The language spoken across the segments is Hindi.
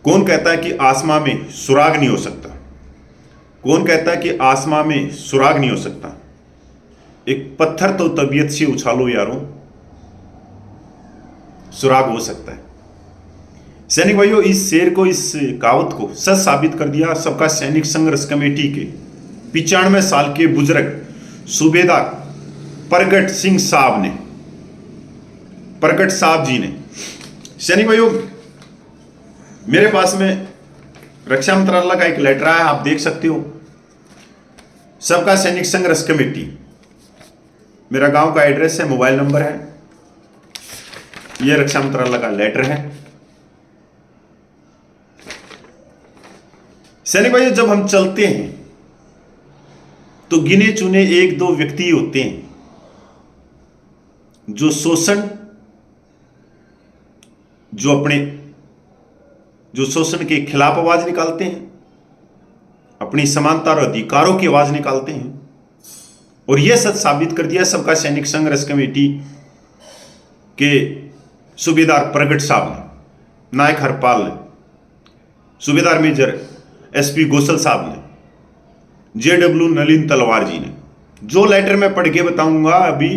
कौन कहता है कि आसमां में सुराग नहीं हो सकता? कौन कहता है कि आसमां में सुराग नहीं हो सकता? एक पत्थर तो तबीयत से उछालो यारों, सुराग हो सकता है। सैनिक भाइयों, इस शेर को, इस कहावत को सच साबित कर दिया सबका सैनिक संघर्ष कमेटी के 95 साल के बुजुर्ग सूबेदार प्रगट सिंह साहब ने, प्रगट साहब जी ने। सैनिक भाइयों, मेरे पास में रक्षा मंत्रालय का एक लेटर आया, आप देख सकते हो। सबका सैनिक संघर्ष कमेटी, मेरा गांव का एड्रेस है, मोबाइल नंबर है, यह रक्षा मंत्रालय का लेटर है। सैनिक भाइयों, जब हम चलते हैं तो गिने चुने एक दो व्यक्ति होते हैं जो शोषण के खिलाफ आवाज निकालते हैं, अपनी समानता और अधिकारों की आवाज निकालते हैं। और यह सच साबित कर दिया सबका सैनिक संघर्ष कमेटी के सूबेदार प्रगट साहब ने, नायक हरपाल ने, सूबेदार मेजर एसपी गोसल साहब ने, जेडब्ल्यू नलिन तलवार जी ने। जो लेटर मैं पढ़ के बताऊंगा अभी,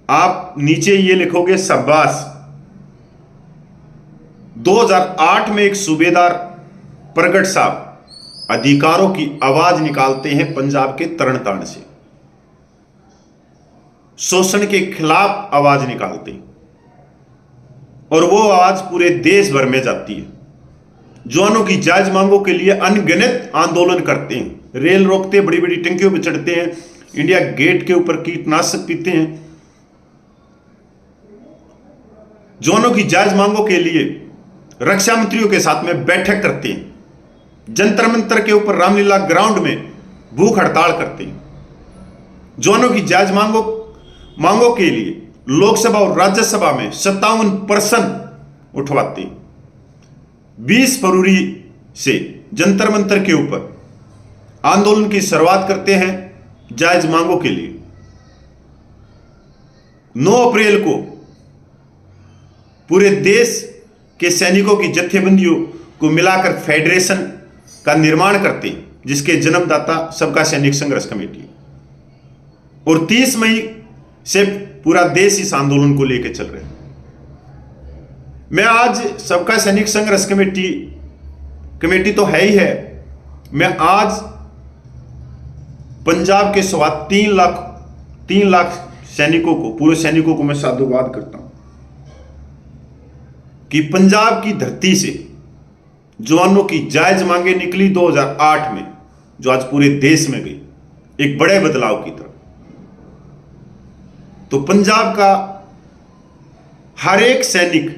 आप नीचे ये लिखोगे शाबाश। 2008 में एक सूबेदार प्रगट साहब अधिकारों की आवाज निकालते हैं पंजाब के तरन तारण से, शोषण के खिलाफ आवाज निकालते हैं, और वो आवाज पूरे देश भर में जाती है। जवानों की जायज मांगों के लिए अनगिनत आंदोलन करते हैं, रेल रोकते, बड़ी बड़ी टंकियों पर चढ़ते हैं, इंडिया गेट के ऊपर कीटनाशक पीते हैं। जवानों की जायज मांगों के लिए रक्षा मंत्रियों के साथ में बैठक करते हैं, जंतर मंतर के ऊपर रामलीला ग्राउंड में भूख हड़ताल करते हैं। जवानों की जायज मांगों के लिए लोकसभा और राज्यसभा में 57% उठवाते हैं। 20 फरवरी से जंतर मंतर के ऊपर आंदोलन की शुरुआत करते हैं जायज मांगों के लिए। 9 अप्रैल को पूरे देश के सैनिकों की जत्थेबंदियों को मिलाकर फेडरेशन का निर्माण करते हैं, जिसके जन्मदाता सबका सैनिक संघर्ष कमेटी। और 30 मई से पूरा देश इस आंदोलन को लेकर चल रहे हैं। मैं आज सबका सैनिक संघर्ष कमेटी तो है ही है, मैं आज पंजाब के 3 लाख सैनिकों को, पूरे सैनिकों को मैं साधुवाद करता हूं कि पंजाब की धरती से जवानों की जायज मांगे निकली 2008 में, जो आज पूरे देश में गई एक बड़े बदलाव की तरफ। तो पंजाब का हर एक सैनिक,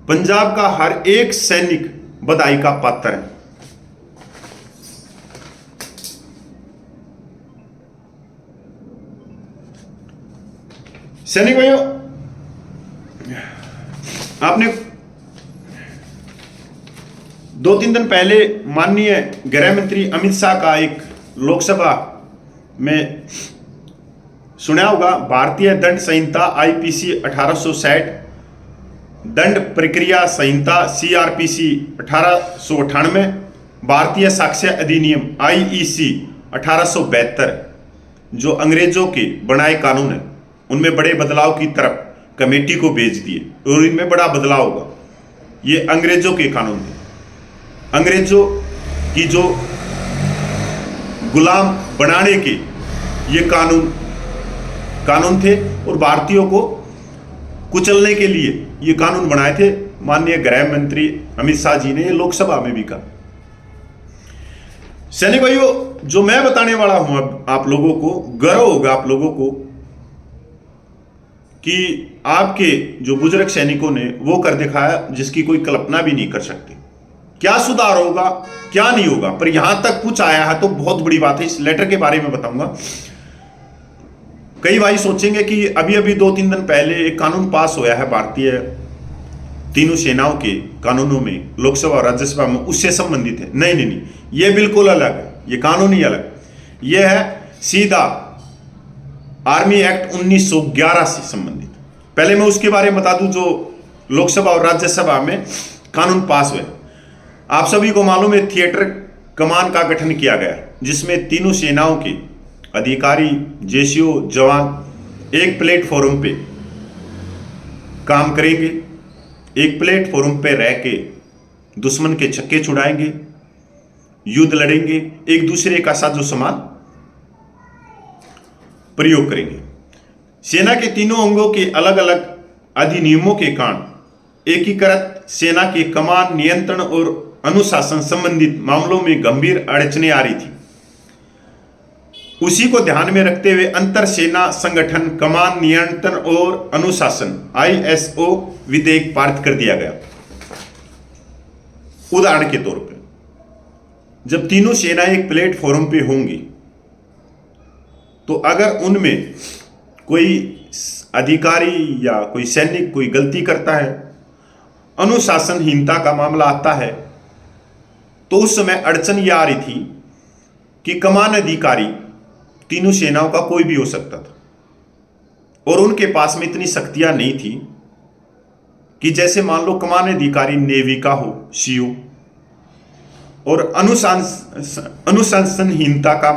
पंजाब का हर एक सैनिक बधाई का पात्र है। सैनिक भाइयों, आपने 2-3 दिन पहले माननीय गृह मंत्री अमित शाह का एक लोकसभा में सुना होगा। भारतीय दंड संहिता आईपीसी 1860, दंड प्रक्रिया संहिता सीआरपीसी 1898, भारतीय साक्ष्य अधिनियम आईईसी 1872, जो अंग्रेजों के बनाए कानून है, उनमें बड़े बदलाव की तरफ कमेटी को भेज दिए और इनमें बड़ा बदलाव होगा। ये अंग्रेजों के कानून थे, अंग्रेजों की जो गुलाम बनाने के ये कानून थे, और भारतीयों को कुचलने के लिए ये कानून बनाए थे माननीय गृह मंत्री अमित शाह जी ने। ये लोकसभा में भी कहा। सैनिक भाइयों, जो मैं बताने वाला हूं अब आप लोगों को, गर्व होगा आप लोगों को कि आपके जो बुजुर्ग सैनिकों ने वो कर दिखाया जिसकी कोई कल्पना भी नहीं कर सकते। क्या सुधार होगा, क्या नहीं होगा, पर यहां तक कुछ आया है तो बहुत बड़ी बात है। इस लेटर के बारे में बताऊंगा। कई भाई सोचेंगे कि अभी अभी 2-3 दिन पहले एक कानून पास हुआ है भारतीय तीनों सेनाओं के कानूनों में, लोकसभा और राज्यसभा में, उससे संबंधित है। नहीं, ये बिल्कुल अलग है, ये कानून ही अलग। ये है सीधा आर्मी एक्ट 1911 से संबंधित। पहले मैं उसके बारे में बता दूं, जो लोकसभा और राज्यसभा में कानून पास हुए। आप सभी को मालूम है, थिएटर कमान का गठन किया गया, जिसमें तीनों सेनाओं के अधिकारी, जेसीओ, जवान एक प्लेटफॉर्म पे काम करेंगे, एक प्लेटफॉर्म पे रह के दुश्मन के छक्के छुड़ाएंगे, युद्ध लड़ेंगे, एक दूसरे का साजो सामान प्रयोग करेंगे। सेना के तीनों अंगों के अलग अलग अधिनियमों के कारण एकीकृत सेना के कमान, नियंत्रण और अनुशासन संबंधित मामलों में गंभीर अड़चनें आ रही थी। उसी को ध्यान में रखते हुए अंतर सेना संगठन कमान, नियंत्रण और अनुशासन ISO विधेयक पारित कर दिया गया। उदाहरण के तौर पर, जब तीनों सेनाएं एक प्लेटफॉर्म पे होंगी, तो अगर उनमें कोई अधिकारी या कोई सैनिक कोई गलती करता है, अनुशासनहीनता का मामला आता है, तो उस समय अड़चन यह आ रही थी कि कमान अधिकारी तीनों सेनाओं का कोई भी हो सकता था, और उनके पास में इतनी शक्तियां नहीं थी कि जैसे मान लो कमान अधिकारी नेवी का हो, CO, और अनुशासनहीनता का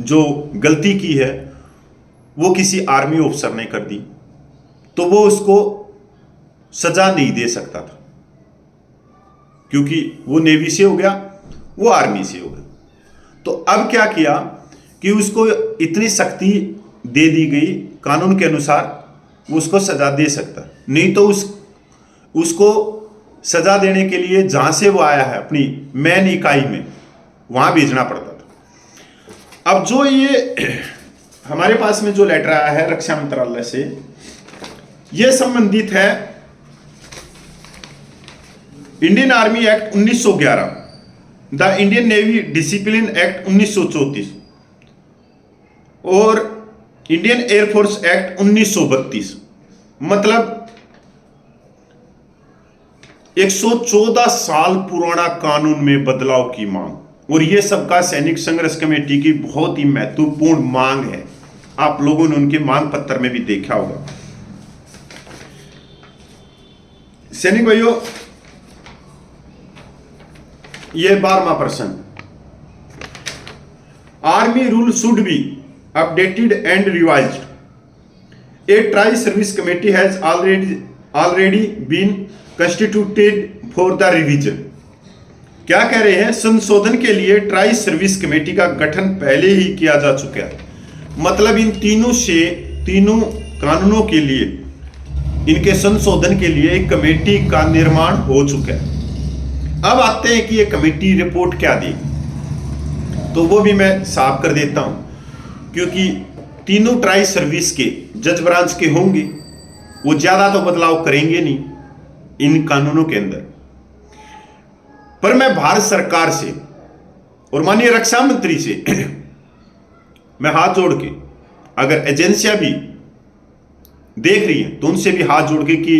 जो गलती की है वो किसी आर्मी ऑफिसर ने कर दी, तो वो उसको सजा नहीं दे सकता था, क्योंकि वो नेवी से हो गया, वो आर्मी से हो गया। तो अब क्या किया कि उसको इतनी शक्ति दे दी गई, कानून के अनुसार वो उसको सजा दे सकता, नहीं तो उसको सजा देने के लिए जहां से वो आया है अपनी मेन इकाई में, वहां भेजना पड़ता था। अब जो ये हमारे पास में जो लेटर आया है रक्षा मंत्रालय से, ये संबंधित है Indian army act 1911, the Indian navy discipline act 1934 और इंडियन एयरफोर्स एक्ट 1932। मतलब 114 साल पुराना कानून में बदलाव की मांग, और यह सबका सैनिक संघर्ष कमेटी की बहुत ही महत्वपूर्ण मांग है। आप लोगों ने उनके मांग पत्र में भी देखा होगा। सैनिक भाइयों, यह 12वां प्रश्न, army rule should be updated and revised. A tri service committee has already been constituted for the revision. क्या कह रहे हैं? संशोधन के लिए ट्राई सर्विस कमेटी का गठन पहले ही किया जा चुका है। मतलब इन तीनों कानूनों के लिए, इनके संशोधन के लिए एक कमेटी का निर्माण हो चुका है। अब आते हैं कि ये कमेटी रिपोर्ट क्या देगी, तो वो भी मैं साफ कर देता हूं, क्योंकि तीनों ट्राई सर्विस के जज ब्रांच के होंगे, वो ज्यादा तो बदलाव करेंगे नहीं इन कानूनों के अंदर। पर मैं भारत सरकार से और माननीय रक्षा मंत्री से मैं हाथ जोड़ के, अगर एजेंसियां भी देख रही हैं तो उनसे भी हाथ जोड़ के कि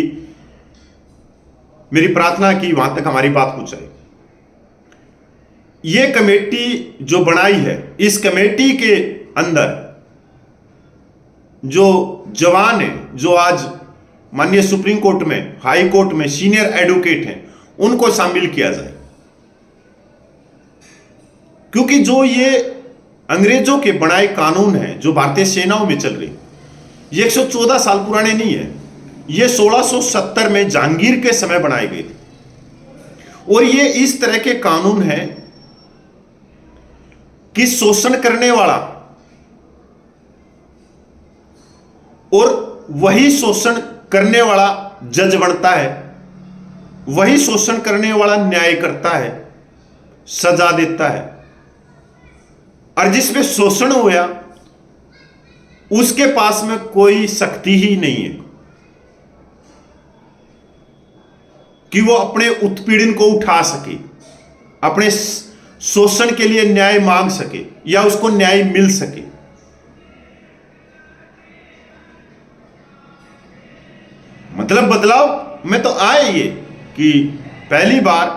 मेरी प्रार्थना की वहां तक हमारी बात पहुंचाए। यह कमेटी जो बनाई है, इस कमेटी के अंदर जो जवान है, जो आज माननीय सुप्रीम कोर्ट में, हाई कोर्ट में सीनियर एडवोकेट हैं, उनको शामिल किया जाए। क्योंकि जो ये अंग्रेजों के बनाए कानून हैं जो भारतीय सेनाओं में चल रही, ये 114 साल पुराने नहीं है, ये 1670 में जहांगीर के समय बनाए गए थे। और ये इस तरह के कानून हैं कि शोषण करने वाला और वही शोषण करने वाला जज बनता है, वही शोषण करने वाला न्याय करता है, सजा देता है, और जिसमें शोषण हुआ उसके पास में कोई शक्ति ही नहीं है कि वो अपने उत्पीड़न को उठा सके, अपने शोषण के लिए न्याय मांग सके या उसको न्याय मिल सके। मतलब बदलाव में तो आए ये कि पहली बार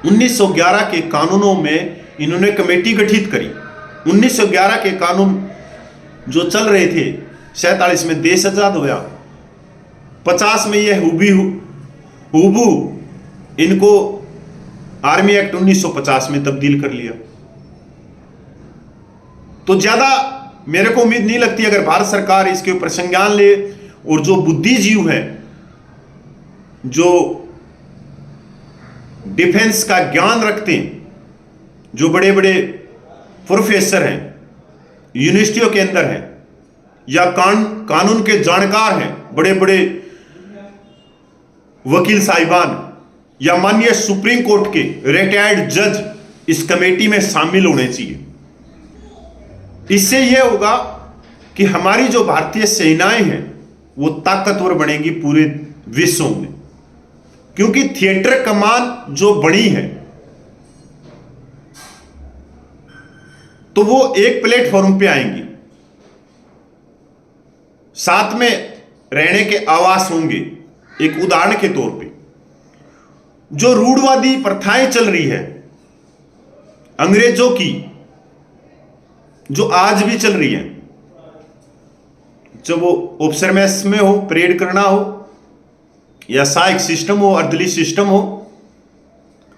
1911 के कानूनों में इन्होंने कमेटी गठित करी। 1911 के कानून जो चल रहे थे 47 में देश आजाद होया, 50 में ये हुबू इनको आर्मी एक्ट 1950 में तब्दील कर लिया। तो ज्यादा मेरे को उम्मीद नहीं लगती अगर भारत सरकार इसके ऊपर संज्ञान ले और जो बुद्धिजीव हैं, जो डिफेंस का ज्ञान रखते हैं, जो बड़े बड़े प्रोफेसर हैं, यूनिवर्सिटियों के अंदर हैं, या कानून के जानकार हैं, बड़े बड़े वकील साहिबान, या माननीय सुप्रीम कोर्ट के रिटायर्ड जज इस कमेटी में शामिल होने चाहिए। इससे यह होगा कि हमारी जो भारतीय सेनाएं हैं वो ताकतवर बनेंगी पूरे विश्व में, क्योंकि थिएटर कमान जो बनी है तो वो एक प्लेटफॉर्म पे आएंगी, साथ में रहने के आवास होंगे। एक उदाहरण के तौर पे जो रूढ़वादी प्रथाएं चल रही है अंग्रेजों की, जो आज भी चल रही है, जब वो ऑफिसर मेस में हो, परेड करना हो, या सहायक सिस्टम हो, अर्दली सिस्टम हो,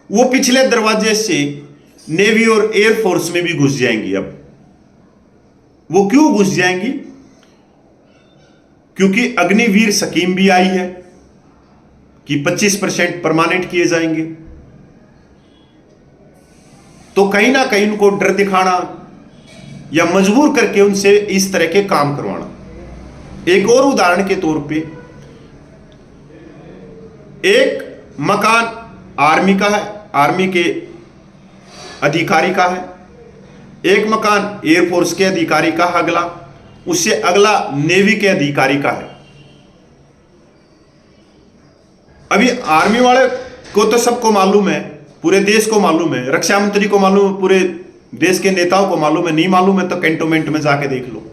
वो पिछले दरवाजे से नेवी और एयरफोर्स में भी घुस जाएंगी। अब वो क्यों घुस जाएंगी? क्योंकि अग्निवीर स्कीम भी आई है कि 25% परमानेंट किए जाएंगे। तो कहीं ना कहीं उनको डर दिखाना या मजबूर करके उनसे इस तरह के काम करवाना। एक और उदाहरण के तौर पे, एक मकान आर्मी का है, आर्मी के अधिकारी का है, एक मकान एयरफोर्स के अधिकारी का, अगला उससे अगला नेवी के अधिकारी का है। अभी आर्मी वाले को तो सबको मालूम है, पूरे देश को मालूम है, रक्षा मंत्री को मालूम है, पूरे देश के नेताओं को मालूम है। नहीं मालूम है तो कैंटोनमेंट में जाके देख लो,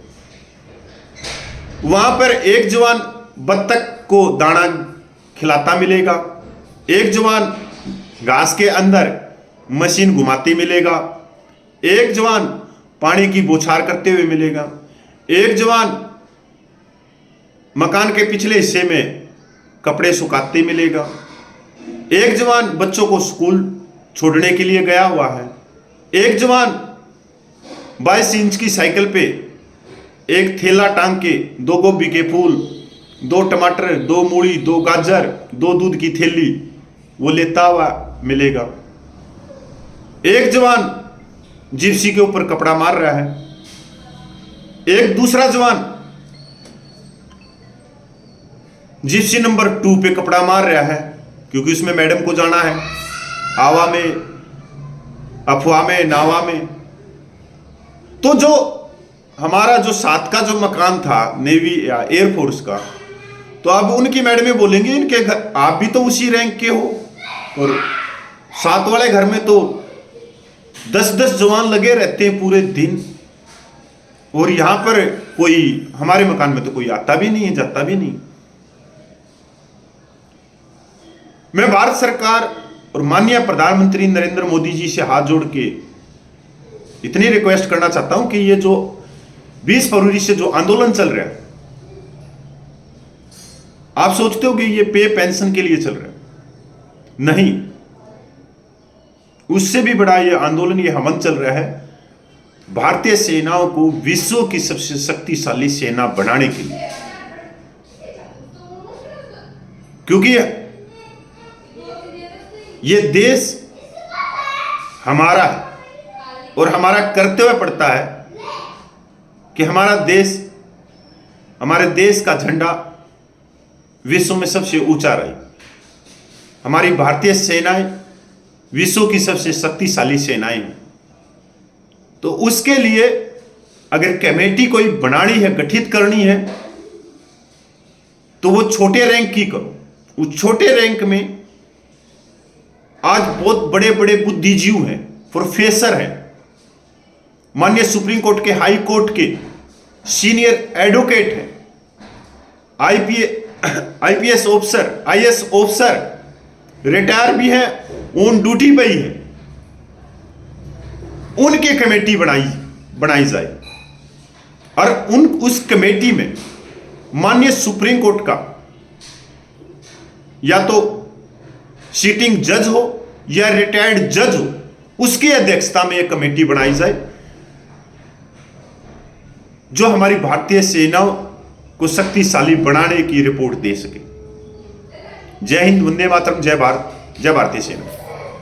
वहां पर एक जवान बत्तख को दाना खिलाता मिलेगा, एक जवान घास के अंदर मशीन घुमाती मिलेगा, एक जवान पानी की बौछार करते हुए मिलेगा, एक जवान मकान के पिछले हिस्से में कपड़े सुखाते मिलेगा, एक जवान बच्चों को स्कूल छोड़ने के लिए गया हुआ है, एक जवान 22 इंच की साइकिल पे एक थैला टांग के 2 गोभी के फूल, 2 टमाटर, 2 मूली, 2 गाजर, 2 दूध की थैली वो लेता हुआ मिलेगा, एक जवान जिप्सी के ऊपर कपड़ा मार रहा है, एक दूसरा जवान जिप्सी नंबर 2 पे कपड़ा मार रहा है क्योंकि उसमें मैडम को जाना है, आवा में, अफवाह में, नावा में। तो जो हमारा जो साथ का जो मकान था नेवी या एयरफोर्स का, तो अब उनकी मैडमें बोलेंगे इनके घर आप भी तो उसी रैंक के हो, और साथ वाले घर में तो 10-10 जवान लगे रहते हैं पूरे दिन, और यहां पर कोई, हमारे मकान में तो कोई आता भी नहीं है, जाता भी नहीं। मैं भारत सरकार और माननीय प्रधानमंत्री नरेंद्र मोदी जी से हाथ जोड़ के इतनी रिक्वेस्ट करना चाहता हूं कि ये जो 20 फरवरी से जो आंदोलन चल रहा है, आप सोचते हो कि ये पे पेंशन के लिए चल रहा है, नहीं, उससे भी बड़ा ये आंदोलन, ये हमन चल रहा है भारतीय सेनाओं को विश्व की सबसे शक्तिशाली सेना बनाने के लिए। क्योंकि ये देश हमारा है और हमारा कर्तव्य पड़ता है कि हमारा देश, हमारे देश का झंडा विश्व में सबसे ऊंचा रहे, हमारी भारतीय सेनाएं विश्व की सबसे शक्तिशाली सेनाएं हैं। तो उसके लिए अगर कमेटी कोई बनानी है, गठित करनी है, तो वो छोटे रैंक की करो। उस छोटे रैंक में आज बहुत बड़े बड़े बुद्धिजीव हैं, प्रोफेसर हैं, माननीय सुप्रीम कोर्ट के, हाई कोर्ट के सीनियर एडवोकेट हैं, IPS officer, IAS officer, retire भी हैं, ऑन ड्यूटी पे ही है, उनकी कमेटी बनाई जाए। और उस कमेटी में माननीय सुप्रीम कोर्ट का या तो सिटिंग जज हो या रिटायर्ड जज हो, उसकी अध्यक्षता में एक कमेटी बनाई जाए जो हमारी भारतीय सेनाओं को शक्तिशाली बनाने की रिपोर्ट दे सके। जय हिंद, वंदे मातरम, जय भारत, जय भारतीय सेना।